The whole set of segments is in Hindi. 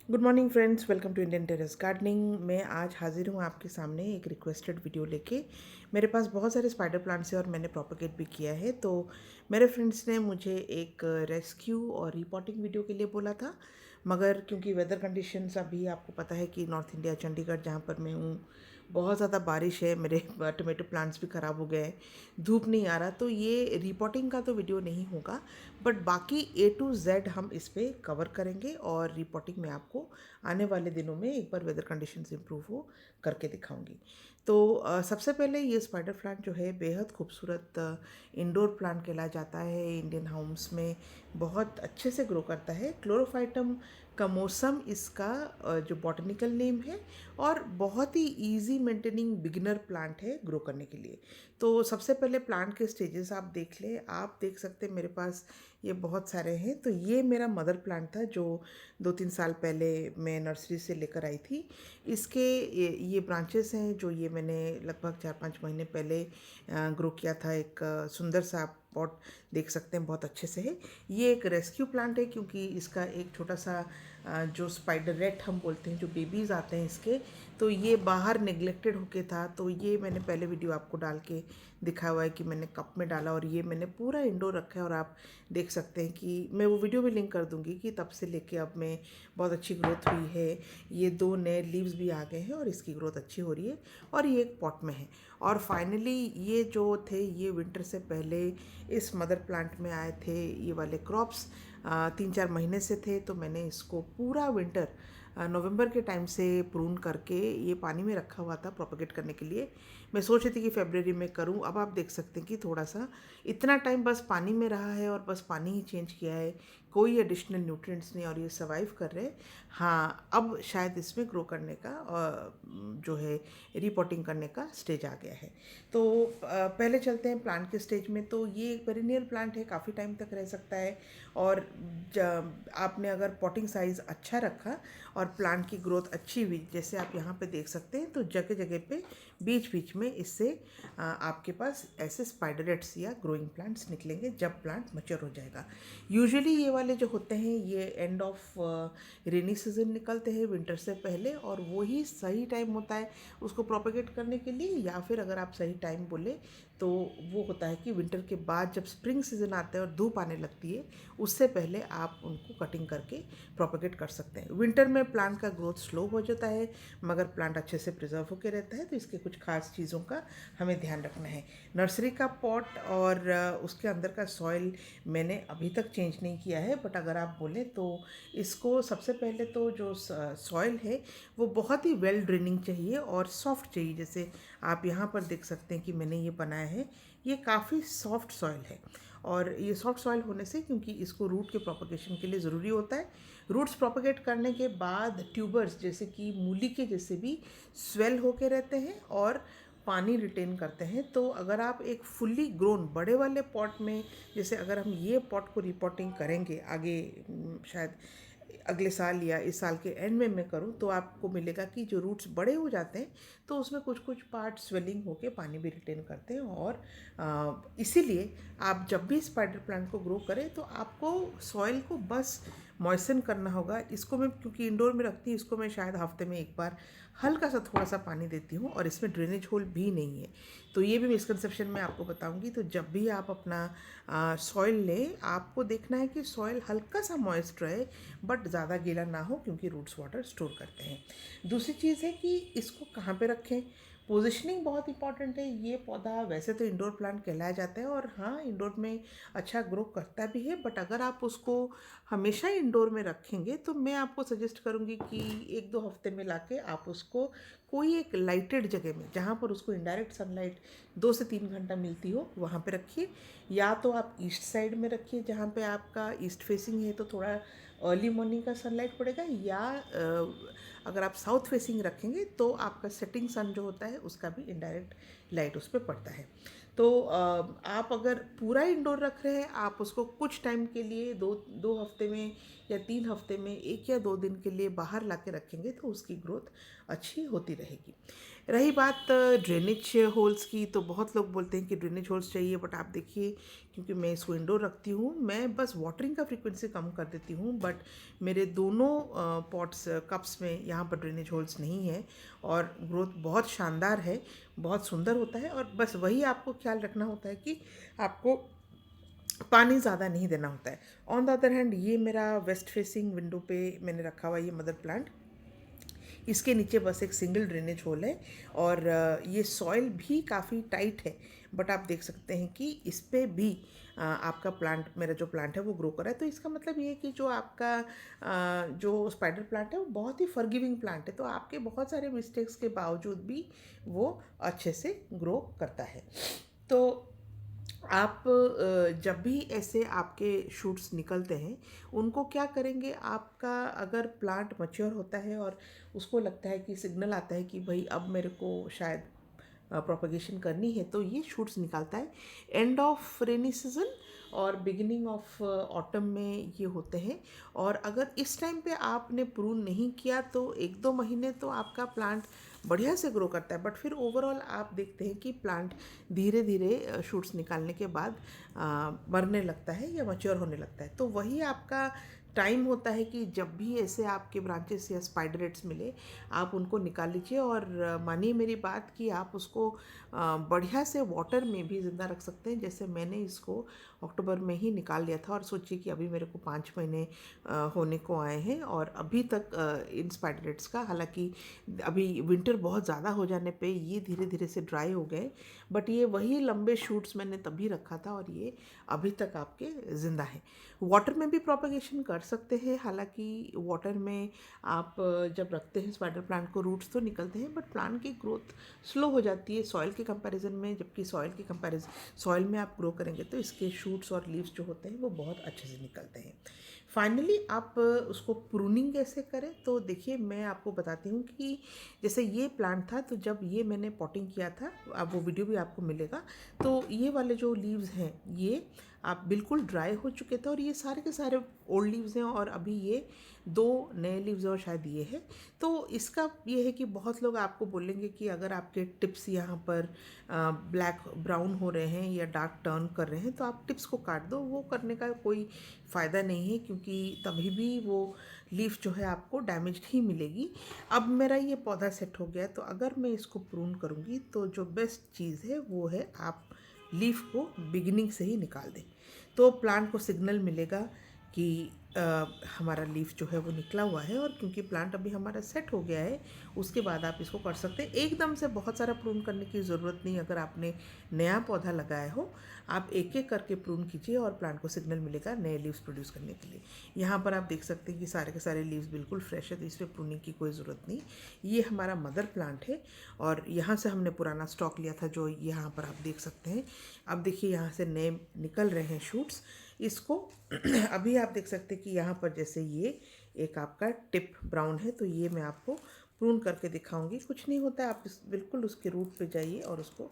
Good morning friends, welcome to Indian terrace gardening. मैं आज हाजिर हूँ आपके सामने एक रिक्वेस्टेड वीडियो लेके। मेरे पास बहुत सारे स्पाइडर प्लांट्स हैं और मैंने प्रोपेगेट भी किया है। तो मेरे फ्रेंड्स ने मुझे एक रेस्क्यू और रिपोर्टिंग वीडियो के लिए बोला था, मगर क्योंकि वेदर कंडीशंस अभी आपको पता है कि नॉर्थ इंडिया चंडीगढ़ जहाँ पर मैं हूँ बहुत ज़्यादा बारिश है, मेरे टोमेटो प्लांट्स भी ख़राब हो गए हैं, धूप नहीं आ रहा, तो ये रिपोर्टिंग का तो वीडियो नहीं होगा। बट बाकी A to Z हम इस पर कवर करेंगे और रिपोर्टिंग में आपको आने वाले दिनों में एक बार वेदर कंडीशंस इम्प्रूव हो करके दिखाऊंगी। तो सबसे पहले ये स्पाइडर प्लांट जो है बेहद खूबसूरत इंडोर प्लांट कहलाया जाता है। इंडियन होम्स में बहुत अच्छे से ग्रो करता है। क्लोरोफाइटम का मौसम इसका जो बॉटनिकल नेम है, और बहुत ही इजी मेंटेनिंग बिगिनर प्लांट है ग्रो करने के लिए। तो सबसे पहले प्लांट के स्टेजेस आप देख लें। आप देख सकते हैं मेरे पास ये बहुत सारे हैं। तो ये मेरा मदर प्लांट था जो 2-3 साल पहले मैं नर्सरी से लेकर आई थी। इसके ये ब्रांचेस हैं जो ये मैंने लगभग 4-5 महीने पहले ग्रो किया था। एक सुंदर सा पॉट देख सकते हैं, बहुत अच्छे से है। ये एक रेस्क्यू प्लांट है क्योंकि इसका एक छोटा सा जो स्पाइडर रेट हम बोलते हैं, जो बेबीज़ आते हैं इसके, तो ये बाहर नेग्लेक्टेड होके था। तो ये मैंने पहले वीडियो आपको डाल के दिखाया हुआ है कि मैंने कप में डाला और ये मैंने पूरा इंडोर रखा है। और आप देख सकते हैं कि मैं वो वीडियो भी लिंक कर दूंगी कि तब से लेके अब में बहुत अच्छी ग्रोथ हुई है। ये 2 नए लीव्स भी आ गए हैं और इसकी ग्रोथ अच्छी हो रही है। और ये एक पॉट में है। और फाइनली ये जो थे, ये विंटर से पहले इस मदर प्लांट में आए थे। ये वाले क्रॉप्स 3-4 महीने से थे, तो मैंने इसको पूरा विंटर नवंबर के टाइम से प्रून करके ये पानी में रखा हुआ था प्रोपेगेट करने के लिए। मैं सोच रही थी कि फरवरी में करूं। अब आप देख सकते हैं कि थोड़ा सा इतना टाइम बस पानी में रहा है और बस पानी ही चेंज किया है, कोई एडिशनल न्यूट्रिएंट्स नहीं, और ये सर्वाइव कर रहे हैं। हाँ, अब शायद इसमें ग्रो करने का जो है रिपोर्टिंग करने का स्टेज आ गया है। तो पहले चलते हैं प्लांट के स्टेज में। तो ये एक पेरिनियल प्लांट है, काफ़ी टाइम तक रह सकता है। और आपने अगर पॉटिंग साइज़ अच्छा रखा और प्लांट की ग्रोथ अच्छी हुई, जैसे आप यहाँ पे देख सकते हैं, तो जगह जगह पे बीच बीच में इससे आपके पास ऐसे स्पाइडरेट्स या ग्रोइंग प्लांट्स निकलेंगे जब प्लांट मैच्योर हो जाएगा। यूजुअली ये वाले जो होते हैं ये एंड ऑफ रेनी सीजन निकलते हैं, विंटर से पहले, और वही सही टाइम होता है उसको प्रोपेगेट करने के लिए। या फिर अगर आप सही टाइम बोले तो वो होता है कि विंटर के बाद जब स्प्रिंग सीजन आता है और धूप आने लगती है, उससे पहले आप उनको कटिंग करके प्रोपेगेट कर सकते हैं। विंटर में प्लांट का ग्रोथ स्लो हो जाता है, मगर प्लांट अच्छे से प्रिजर्व होकर रहता है। तो इसके कुछ खास चीज़ों का हमें ध्यान रखना है। नर्सरी का पॉट और उसके अंदर का सॉइल मैंने अभी तक चेंज नहीं किया है, बट अगर आप बोलें तो इसको सबसे पहले तो जो सॉइल है वो बहुत ही वेल ड्रेनिंग चाहिए और सॉफ्ट चाहिए। जैसे आप यहाँ पर देख सकते हैं कि मैंने ये बनाया है, ये काफ़ी सॉफ्ट सॉइल है। और ये सॉफ्ट सॉइल होने से, क्योंकि इसको रूट के प्रोपगेशन के लिए ज़रूरी होता है, रूट्स प्रोपगेट करने के बाद ट्यूबर्स जैसे कि मूली के जैसे भी स्वेल होके रहते हैं और पानी रिटेन करते हैं। तो अगर आप एक फुल्ली ग्रोन बड़े वाले पॉट में, जैसे अगर हम ये पॉट को रिपोर्टिंग करेंगे आगे, शायद अगले साल या इस साल के एंड में मैं करूं, तो आपको मिलेगा कि जो रूट्स बड़े हो जाते हैं तो उसमें कुछ कुछ पार्ट स्वेलिंग होके पानी भी रिटेन करते हैं। और इसीलिए आप जब भी स्पाइडर प्लांट को ग्रो करें तो आपको सॉइल को बस मॉइसन करना होगा। इसको मैं क्योंकि इंडोर में रखती हूँ, इसको मैं शायद हफ्ते में एक बार हल्का सा थोड़ा सा पानी देती हूँ, और इसमें ड्रेनेज होल भी नहीं है। तो ये भी मिसकंसेप्शन मैं आपको बताऊंगी। तो जब भी आप अपना सॉइल लें, आपको देखना है कि सॉइल हल्का सा मॉइस्ट रहे, बट ज़्यादा गीला ना हो, क्योंकि रूट्स वाटर स्टोर करते हैं। दूसरी चीज़ है कि इसको कहाँ पे रखें। पोजिशनिंग बहुत इंपॉर्टेंट है। ये पौधा वैसे तो इंडोर प्लांट कहलाया जाता है, और हाँ, इंडोर में अच्छा ग्रो करता भी है, बट अगर आप उसको हमेशा इंडोर में रखेंगे तो मैं आपको सजेस्ट करूँगी कि 1-2 हफ्ते में लाके आप उसको कोई एक लाइटेड जगह में, जहाँ पर उसको इनडायरेक्ट सनलाइट 2 से 3 घंटा मिलती हो, वहाँ पे रखिए। या तो आप ईस्ट साइड में रखिए, जहाँ पे आपका ईस्ट फेसिंग है तो थोड़ा अर्ली मॉर्निंग का सनलाइट पड़ेगा। या अगर आप साउथ फेसिंग रखेंगे तो आपका सेटिंग सन जो होता है उसका भी इनडायरेक्ट लाइट उस पर पड़ता है। तो आप अगर पूरा इंडोर रख रहे हैं, आप उसको कुछ टाइम के लिए 2 हफ्ते में या 3 हफ्ते में 1 या 2 दिन के लिए बाहर ला के रखेंगे तो उसकी ग्रोथ अच्छी होती रहेगी। रही बात ड्रेनेज होल्स की, तो बहुत लोग बोलते हैं कि ड्रेनेज होल्स चाहिए, बट आप देखिए, क्योंकि मैं इसको इंडोर रखती हूँ, मैं बस वाटरिंग का फ्रीक्वेंसी कम कर देती हूँ, बट मेरे दोनों पॉट्स कप्स में यहाँ पर ड्रेनेज होल्स नहीं है और ग्रोथ बहुत शानदार है, बहुत सुंदर होता है। और बस वही आपको ख्याल रखना होता है कि आपको पानी ज़्यादा नहीं देना होता है। ऑन द अदर हैंड, ये मेरा वेस्ट फेसिंग विंडो पे मैंने रखा हुआ ये मदर प्लांट, इसके नीचे बस एक सिंगल ड्रेनेज होल है और ये सॉइल भी काफ़ी टाइट है, बट आप देख सकते हैं कि इस पे भी आपका प्लांट, मेरा जो प्लांट है वो ग्रो कर रहा है। तो इसका मतलब ये है कि जो आपका जो स्पाइडर प्लांट है वो बहुत ही फॉरगिविंग प्लांट है, तो आपके बहुत सारे मिस्टेक्स के बावजूद भी वो अच्छे से ग्रो करता है। तो आप जब भी ऐसे आपके शूट्स निकलते हैं, उनको क्या करेंगे, आपका अगर प्लांट मैच्योर होता है और उसको लगता है कि सिग्नल आता है कि भाई अब मेरे को शायद प्रोपगेशन करनी है, तो ये शूट्स निकालता है। एंड ऑफ रेनी सीजन और बिगिनिंग ऑफ ऑटम में ये होते हैं। और अगर इस टाइम पे आपने प्रून नहीं किया तो 1-2 महीने तो आपका प्लांट बढ़िया से ग्रो करता है, बट फिर ओवरऑल आप देखते हैं कि प्लांट धीरे धीरे शूट्स निकालने के बाद मरने लगता है या मैच्योर होने लगता है। तो वही आपका टाइम होता है कि जब भी ऐसे आपके ब्रांचेस या स्पाइडरेट्स मिले, आप उनको निकाल लीजिए। और मानिए मेरी बात कि आप उसको बढ़िया से वाटर में भी ज़िंदा रख सकते हैं। जैसे मैंने इसको अक्टूबर में ही निकाल लिया था और सोचिए कि अभी मेरे को 5 महीने होने को आए हैं और अभी तक इन स्पाइडरेट्स का, हालांकि अभी विंटर बहुत ज़्यादा हो जाने पे ये धीरे धीरे से ड्राई हो गए, बट ये वही लंबे शूट्स मैंने तभी रखा था और ये अभी तक आपके ज़िंदा है। वाटर में भी प्रोपगेशन कर सकते हैं, हालांकि वाटर में आप जब रखते हैं स्पाइडर प्लांट को, रूट्स तो निकलते हैं बट प्लांट की ग्रोथ स्लो हो जाती है सॉइल के कंपैरिजन में। जबकि सॉइल में आप ग्रो करेंगे तो इसके शूट्स और लीव्स जो होते हैं वो बहुत अच्छे से निकलते हैं। फाइनली आप उसको प्रूनिंग कैसे करें, तो देखिए मैं आपको बताती हूँ कि जैसे ये प्लांट था, तो जब ये मैंने पॉटिंग किया था, अब वो वीडियो भी आपको मिलेगा, तो ये वाले जो लीव्स हैं ये आप बिल्कुल ड्राई हो चुके थे और ये सारे के सारे ओल्ड लीव्स हैं और अभी ये 2 नए लीव्स और शायद ये है। तो इसका ये है कि बहुत लोग आपको बोलेंगे कि अगर आपके टिप्स यहाँ पर ब्लैक ब्राउन हो रहे हैं या डार्क टर्न कर रहे हैं तो आप टिप्स को काट दो। वो करने का कोई फ़ायदा नहीं है, क्योंकि तभी भी वो लीफ जो है आपको डैमेज्ड ही मिलेगी। अब मेरा ये पौधा सेट हो गया, तो अगर मैं इसको प्रून करूँगी तो जो बेस्ट चीज़ है वो है आप लीफ को बिगिनिंग से ही निकाल दें, तो प्लांट को सिग्नल मिलेगा कि हमारा लीफ जो है वो निकला हुआ है। और क्योंकि प्लांट अभी हमारा सेट हो गया है, उसके बाद आप इसको कर सकते हैं। एकदम से बहुत सारा प्रून करने की ज़रूरत नहीं। अगर आपने नया पौधा लगाया हो, आप एक एक करके प्रून कीजिए और प्लांट को सिग्नल मिलेगा नए लीव्स प्रोड्यूस करने के लिए। यहाँ पर आप देख सकते हैं कि सारे के सारे लीव्स बिल्कुल फ्रेश है, तो इस पर प्रूनिंग की कोई ज़रूरत नहीं। ये हमारा मदर प्लांट है और यहाँ से हमने पुराना स्टॉक लिया था, जो यहाँ पर आप देख सकते हैं। अब देखिए यहाँ से नए निकल रहे हैं शूट्स। इसको अभी आप देख सकते हैं कि यहाँ पर जैसे ये एक आपका टिप ब्राउन है, तो ये मैं आपको प्रून करके दिखाऊंगी। कुछ नहीं होता है, आप बिल्कुल उसके रूट पे जाइए और उसको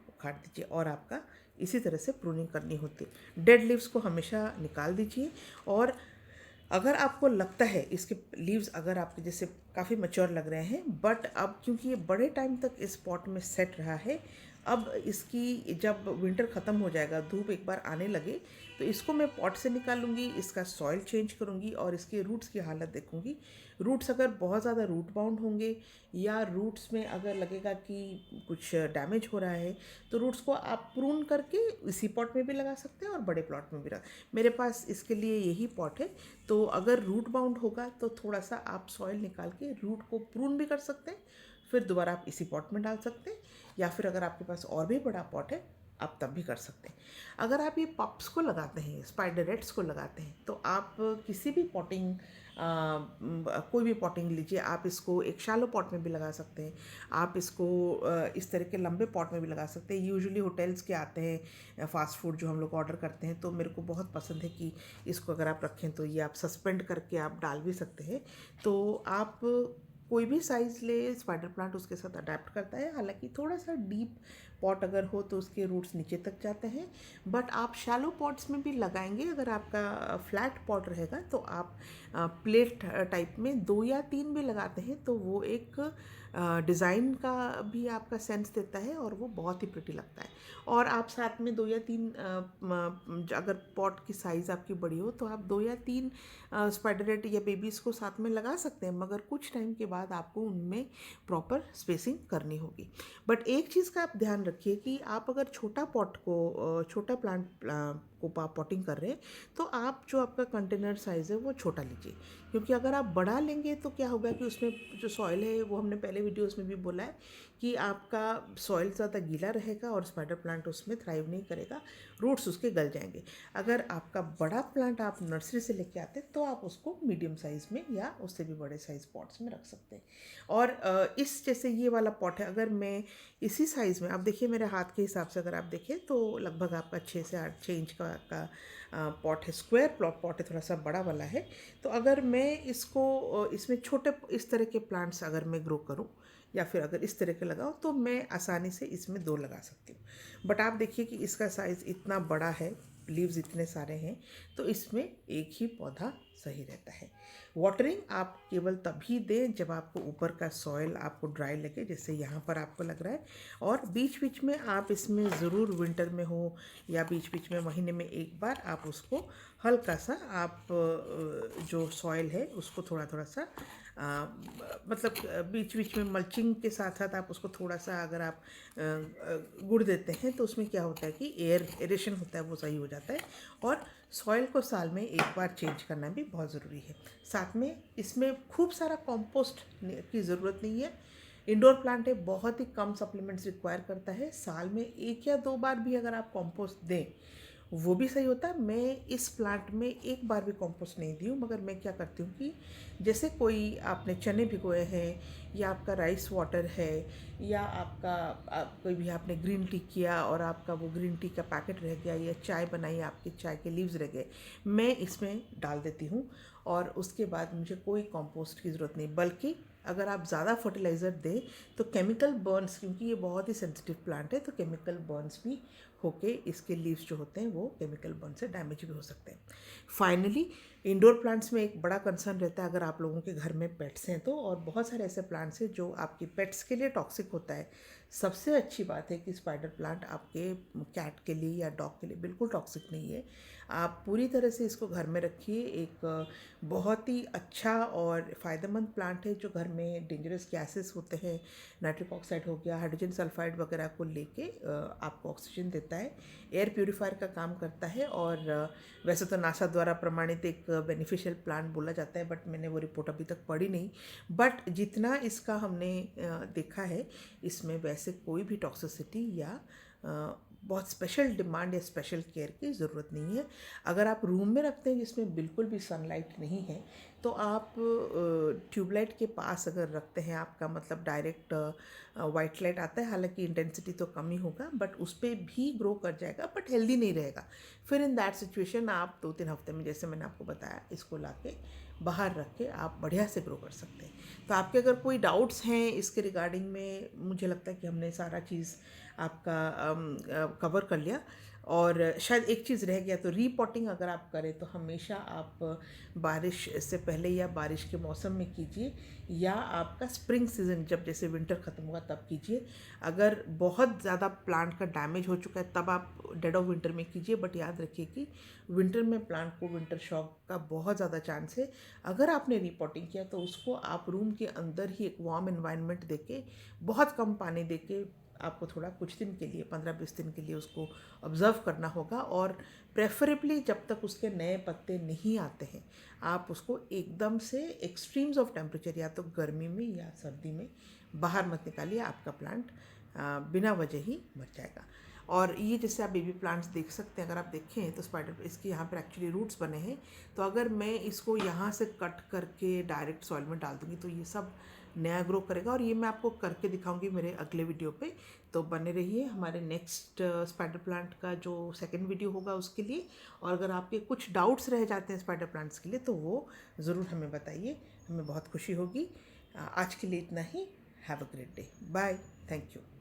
उखाड़ दीजिए और आपका इसी तरह से प्रूनिंग करनी होती है। डेड लीव्स को हमेशा निकाल दीजिए। और अगर आपको लगता है इसके लीव्स अगर आपके जैसे काफ़ी मैच्योर लग रहे हैं, बट अब क्योंकि ये बड़े टाइम तक इस पॉट में सेट रहा है, अब इसकी जब विंटर ख़त्म हो जाएगा, धूप एक बार आने लगे, तो इसको मैं पॉट से निकालूंगी, इसका सॉइल चेंज करूंगी और इसके रूट्स की हालत देखूंगी। रूट्स अगर बहुत ज़्यादा रूट बाउंड होंगे या रूट्स में अगर लगेगा कि कुछ डैमेज हो रहा है, तो रूट्स को आप प्रून करके इसी पॉट में भी लगा सकते हैं और बड़े प्लॉट में भी रख। मेरे पास इसके लिए यही पॉट है, तो अगर रूट बाउंड होगा तो थोड़ा सा आप सॉइल निकाल के रूट को प्रून भी कर सकते हैं, फिर दोबारा आप इसी पॉट में डाल सकते हैं। या फिर अगर आपके पास और भी बड़ा पॉट है, आप तब भी कर सकते हैं। अगर आप ये पप्स को लगाते हैं, स्पाइडरेट्स को लगाते हैं, तो आप किसी भी पॉटिंग कोई भी पॉटिंग लीजिए, आप इसको एक शैलो पॉट में भी लगा सकते हैं, आप इसको इस तरह के लंबे पॉट में भी लगा सकते हैं। यूजुअली होटल्स के आते हैं फास्ट फूड जो हम लोग ऑर्डर करते हैं, तो मेरे को बहुत पसंद है कि इसको अगर आप रखें तो ये आप सस्पेंड करके आप डाल भी सकते हैं। तो आप कोई भी साइज़ ले, स्पाइडर प्लांट उसके साथ अडेप्ट करता है। हालांकि थोड़ा सा डीप पॉट अगर हो तो उसके रूट्स नीचे तक जाते हैं, बट आप शैलो पॉट्स में भी लगाएंगे। अगर आपका फ्लैट पॉट रहेगा तो आप प्लेट टाइप में 2 या 3 भी लगाते हैं तो वो एक डिज़ाइन का भी आपका सेंस देता है और वो बहुत ही प्रिटी लगता है। और आप साथ में 2 या 3 अगर पॉट की साइज़ आपकी बड़ी हो तो आप 2 या 3 स्पाइडर रेट या बेबीज़ को साथ में लगा सकते हैं, मगर कुछ टाइम के बाद आपको उनमें प्रॉपर स्पेसिंग करनी होगी। बट एक चीज़ का आप ध्यान रखिए कि आप अगर छोटा पॉट को छोटा प्लांट को आप पॉटिंग कर रहे हैं तो आप जो आपका कंटेनर साइज़ है वो छोटा लीजिए, क्योंकि अगर आप बड़ा लेंगे तो क्या होगा कि उसमें जो सॉइल है वो हमने पहले वीडियोस में भी बोला है कि आपका सॉइल ज़्यादा गीला रहेगा और स्पाइडर प्लांट उसमें थ्राइव नहीं करेगा, रूट्स उसके गल जाएंगे। अगर आपका बड़ा प्लांट आप नर्सरी से लेके आते हैं तो आप उसको मीडियम साइज़ में या उससे भी बड़े साइज़ पॉट्स में रख सकते हैं। और इस जैसे ये वाला पॉट है, अगर मैं इसी साइज़ में, आप देखिए मेरे हाथ के हिसाब से अगर आप देखें तो लगभग आपका 6 इंच का पॉट है, स्क्वायर पॉट है, थोड़ा सा बड़ा वाला है। तो अगर मैं इसको इसमें छोटे इस तरह के प्लांट्स अगर मैं ग्रो करूं या फिर अगर इस तरह के लगाऊं तो मैं आसानी से इसमें 2 लगा सकती हूँ। बट आप देखिए कि इसका साइज़ इतना बड़ा है, लीव्स इतने सारे हैं, तो इसमें एक ही पौधा सही रहता है। वाटरिंग आप केवल तभी दें जब आपको ऊपर का सॉइल आपको ड्राई लगे, जैसे यहाँ पर आपको लग रहा है। और बीच बीच में आप इसमें ज़रूर, विंटर में हो या बीच बीच में महीने में एक बार, आप उसको हल्का सा आप जो सॉइल है उसको थोड़ा थोड़ा सा मतलब बीच बीच में मल्चिंग के साथ साथ आप उसको थोड़ा सा अगर आप गुड़ देते हैं तो उसमें क्या होता है कि एरेशन होता है वो सही हो जाता है। और सॉइल को साल में एक बार चेंज करना भी बहुत ज़रूरी है। साथ में इसमें खूब सारा कंपोस्ट की ज़रूरत नहीं है। इंडोर प्लांट है, बहुत ही कम सप्लीमेंट्स रिक्वायर करता है। साल में 1 या 2 बार भी अगर आप कंपोस्ट दें वो भी सही होता है। मैं इस प्लांट में एक बार भी कंपोस्ट नहीं दी हूँ, मगर मैं क्या करती हूँ कि जैसे कोई आपने चने भिगोए हैं या आपका राइस वाटर है या आपका कोई भी आपने ग्रीन टी किया और आपका वो ग्रीन टी का पैकेट रह गया या चाय बनाई, आपके चाय के लीव्स रह गए, मैं इसमें डाल देती हूँ और उसके बाद मुझे कोई कंपोस्ट की ज़रूरत नहीं। बल्कि अगर आप ज़्यादा फर्टिलाइज़र दें तो केमिकल बर्न्स, क्योंकि ये बहुत ही सेंसिटिव प्लांट है, तो केमिकल बर्न्स भी होके इसके लीव्स जो होते हैं वो केमिकल बर्न से डैमेज भी हो सकते हैं। फाइनली इंडोर प्लांट्स में एक बड़ा कंसर्न रहता है अगर आप लोगों के घर में पेट्स हैं तो, और बहुत सारे ऐसे प्लांट्स हैं जो आपके पेट्स के लिए टॉक्सिक होता है। सबसे अच्छी बात है कि स्पाइडर प्लांट आपके कैट के लिए या डॉग के लिए बिल्कुल टॉक्सिक नहीं है। आप पूरी तरह से इसको घर में रखिए। एक बहुत ही अच्छा और फ़ायदेमंद प्लांट है जो घर में डेंजरस गैसेस होते हैं, नाइट्रिक ऑक्साइड हो गया, हाइड्रोजन सल्फाइड वगैरह को लेके आपको ऑक्सीजन देता है, एयर प्यूरीफायर का काम करता है। और वैसे तो नासा द्वारा प्रमाणित एक बेनिफिशियल प्लांट बोला जाता है, बट मैंने वो रिपोर्ट अभी तक पढ़ी नहीं। बट जितना इसका हमने देखा है, इसमें वैसे कोई भी टॉक्सिसिटी या बहुत स्पेशल डिमांड या स्पेशल केयर की ज़रूरत नहीं है। अगर आप रूम में रखते हैं जिसमें बिल्कुल भी सनलाइट नहीं है तो आप ट्यूबलाइट के पास अगर रखते हैं, आपका मतलब डायरेक्ट वाइट लाइट आता है, हालांकि इंटेंसिटी तो कम ही होगा, बट उस पर भी ग्रो कर जाएगा, बट हेल्दी नहीं रहेगा। फिर इन दैट सिचुएशन आप 2-3 हफ्ते में, जैसे मैंने आपको बताया, इसको ला के बाहर रख के आप बढ़िया से ग्रो कर सकते हैं। तो आपके अगर कोई डाउट्स हैं इसके रिगार्डिंग में, मुझे लगता है कि हमने सारा चीज़ आपका कवर कर लिया। और शायद एक चीज़ रह गया, तो रीपॉटिंग अगर आप करें तो हमेशा आप बारिश से पहले या बारिश के मौसम में कीजिए, या आपका स्प्रिंग सीज़न जब जैसे विंटर ख़त्म होगा तब कीजिए। अगर बहुत ज़्यादा प्लांट का डैमेज हो चुका है तब आप डेड ऑफ विंटर में कीजिए। बट याद रखिए कि विंटर में प्लांट को विंटर शॉक का बहुत ज़्यादा चांस है। अगर आपने रीपॉटिंग किया तो उसको आप रूम के अंदर ही एक वार्म एनवायरनमेंट देके, बहुत कम पानी देके, आपको थोड़ा कुछ दिन के लिए 15-20 दिन के लिए उसको ऑब्ज़र्व करना होगा। और प्रेफरेबली जब तक उसके नए पत्ते नहीं आते हैं, आप उसको एकदम से एक्सट्रीम्स ऑफ टेम्परेचर, या तो गर्मी में या सर्दी में, बाहर मत निकालिए। आपका प्लांट बिना वजह ही मर जाएगा। और ये जैसे आप बेबी प्लांट्स देख सकते हैं, अगर आप देखें तो स्पाइडर, इसके यहाँ पर एक्चुअली रूट्स बने हैं। तो अगर मैं इसको यहाँ से कट करके डायरेक्ट सॉइल में डाल दूँगी तो ये सब नया ग्रो करेगा। और ये मैं आपको करके दिखाऊंगी मेरे अगले वीडियो पे। तो बने रहिए हमारे नेक्स्ट स्पाइडर प्लांट का जो सेकंड वीडियो होगा उसके लिए। और अगर आपके कुछ डाउट्स रह जाते हैं स्पाइडर प्लांट्स के लिए तो वो ज़रूर हमें बताइए, हमें बहुत खुशी होगी। आज के लिए इतना ही। Have a great day. Bye. Thank you.